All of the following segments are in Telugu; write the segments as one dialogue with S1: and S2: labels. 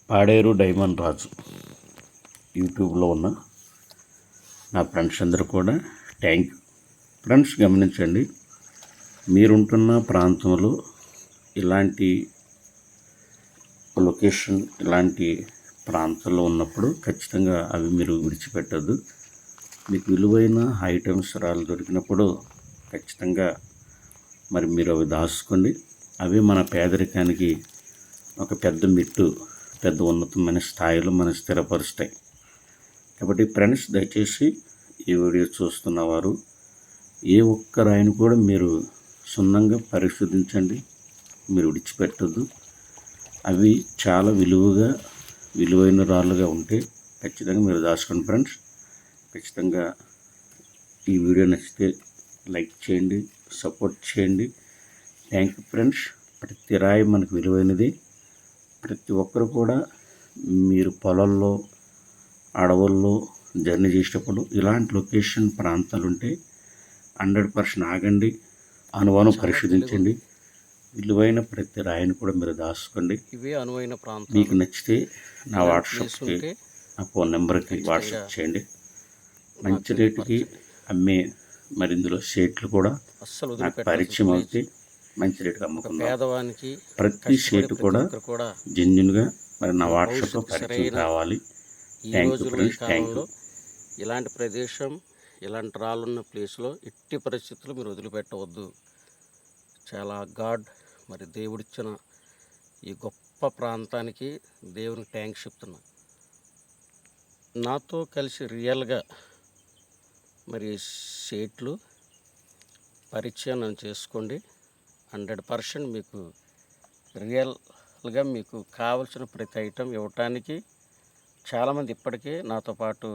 S1: పాడేరు డైమండ్ రాజు యూట్యూబ్లో ఉన్న నా ఫ్రెండ్స్ అందరూ కూడా థ్యాంక్ యూ. ఫ్రెండ్స్ గమనించండి, మీరుంటున్న ప్రాంతంలో ఇలాంటి లొకేషన్ ఇలాంటి ప్రాంతాల్లో ఉన్నప్పుడు ఖచ్చితంగా అవి మీరు విడిచిపెట్టద్దు. మీకు విలువైన ఐటమ్స్ రాళ్ళు దొరికినప్పుడు ఖచ్చితంగా మరి మీరు అవి దాచుకోండి. అవి మన పేదరికానికి ఒక పెద్ద మెట్టు, పెద్ద ఉన్నతమైన స్థాయిలో మనం స్థిరపరుస్తాయి. కాబట్టి ఫ్రెండ్స్, దయచేసి ఈ వీడియో చూస్తున్నవారు ఏ ఒక్క రాయిని కూడా మీరు సున్నంగా పరిశోధించండి, మీరు విడిచిపెట్టద్దు. అవి చాలా విలువైన రాళ్ళుగా ఉంటే ఖచ్చితంగా మీరు దాచుకోండి. ఫ్రెండ్స్, ఖచ్చితంగా ఈ వీడియో నచ్చితే లైక్ చేయండి, సపోర్ట్ చేయండి. Thank you friends. ప్రతి రాయి మనకు విలువైనది. ప్రతి ఒక్కరు కూడా మీరు పొలాల్లో, అడవుల్లో జర్నీ చేసేటప్పుడు ఇలాంటి లొకేషన్ ప్రాంతాలు ఉంటే 100% ఆగండి, అనువను పరిశోధించండి. విలువైన ప్రతి రాయిని కూడా మీరు దాచుకోండి.
S2: ఇవే అనువైన ప్రాంతం.
S1: మీకు నచ్చితే నా వాట్సాప్కి, నా ఫోన్ నెంబర్కి వాట్సాప్ చేయండి. మంచి రేటుకి అమ్మే మరి ఇందులో షేట్లు కూడా నాకు పరిచయం అవుతాయి. మంచి రేటుకి అమ్ముకుందాం. ప్రతి షేట్ కూడా జెన్యున్గా మరి నా వాట్సాప్లో పరిచయం కావాలి. Thank you friends, thank you.
S2: ఇలాంటి ప్రదేశం, ఇలాంటి రాళ్ళున్న ప్లేస్లో ఎట్టి పరిస్థితులు మీరు వదిలిపెట్టవద్దు. చాలా మరి దేవుడిచ్చిన ఈ గొప్ప ప్రాంతానికి దేవునికి థ్యాంక్స్ చెప్తున్నా. నాతో కలిసి రియల్గా మరి షేట్లు పరిచయం చేసుకోండి. 100% మీకు రియల్గా మీకు కావలసిన ప్రతి ఐటెం ఇవ్వటానికి చాలామంది ఇప్పటికే నాతో పాటు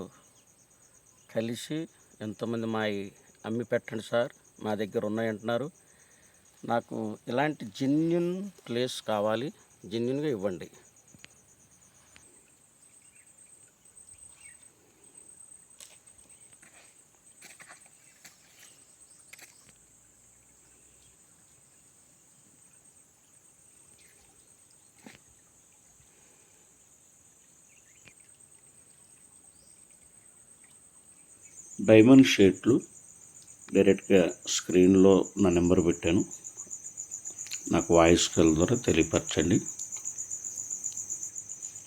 S2: కలిసి ఎంతోమంది అమ్మి పెట్టండి సార్, మా దగ్గర ఉన్నాయంటున్నారు. నాకు ఇలాంటి జెన్యున్ ప్లేస్ కావాలి, జెన్యున్గా ఇవ్వండి.
S1: డైమండ్ షేట్లు డైరెక్ట్గా స్క్రీన్లో నా నెంబర్ పెట్టాను, నాకు వాయిస్ కాల్ ద్వారా తెలియపరచండి.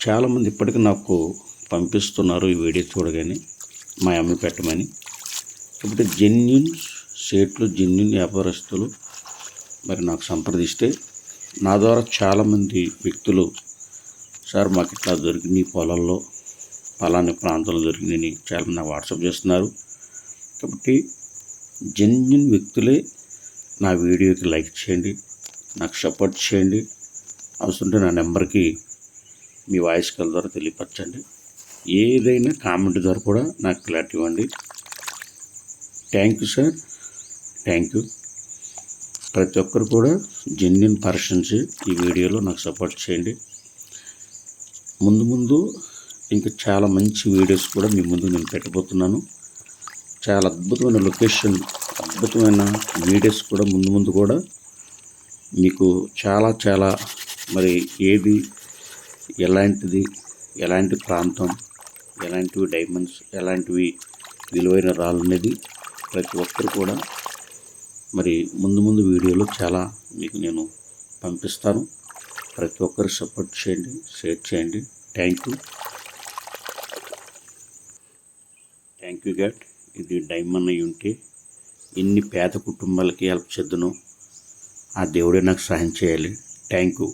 S1: చాలామంది ఇప్పటికీ నాకు పంపిస్తున్నారు ఈ వీడియో చూడగానే మా అమ్మి పెట్టమని. కాబట్టి జెన్యున్ షేట్లు, జెన్యున్ వ్యాపారస్తులు మరి నాకు సంప్రదిస్తే నా ద్వారా చాలామంది వ్యక్తులు, సార్ మాకు ఇట్లా దొరికినాయి పొలాల్లో, పలానా ప్రాంతంలో దొరికినాయి చాలామంది నాకు వాట్సాప్ చేస్తున్నారు. కాబట్టి జెన్యున్ వ్యక్తులే నా వీడియోకి లైక్ చేయండి, నాకు సపోర్ట్ చేయండి. అవసరంటే నా నెంబర్కి మీ వాయిస్ కాల్ ద్వారా తెలియపరచండి. ఏదైనా కామెంట్ ద్వారా కూడా నాకు క్లారిటీ ఇవ్వండి. Thank you sir, thank you. ప్రతి ఒక్కరు కూడా జెన్యున్ పర్సన్స్ ఈ వీడియోలో నాకు సపోర్ట్ చేయండి. ముందు ఇంకా చాలా మంచి వీడియోస్ కూడా మీ ముందు నేను పెట్టబోతున్నాను. చాలా అద్భుతమైన లొకేషన్, అద్భుతమైన వీడియోస్ కూడా ముందు కూడా మీకు చాలా మరి ఏది, ఎలాంటి ప్రాంతం, ఎలాంటివి డైమండ్స్, ఎలాంటివి విలువైన రాళ్ళు అనేది ప్రతి ఒక్కరు కూడా మరి ముందు వీడియోలో చాలా మీకు నేను పంపిస్తాను. ప్రతి ఒక్కరు సపోర్ట్ చేయండి, షేర్ చేయండి. Thank you God. ఇది డైమండ్ అయి ఉంటే ఎన్ని పేద కుటుంబాలకి హెల్ప్ చేద్దునో ఆ దేవుడే నాకు సహాయం చేయాలి. Thank you.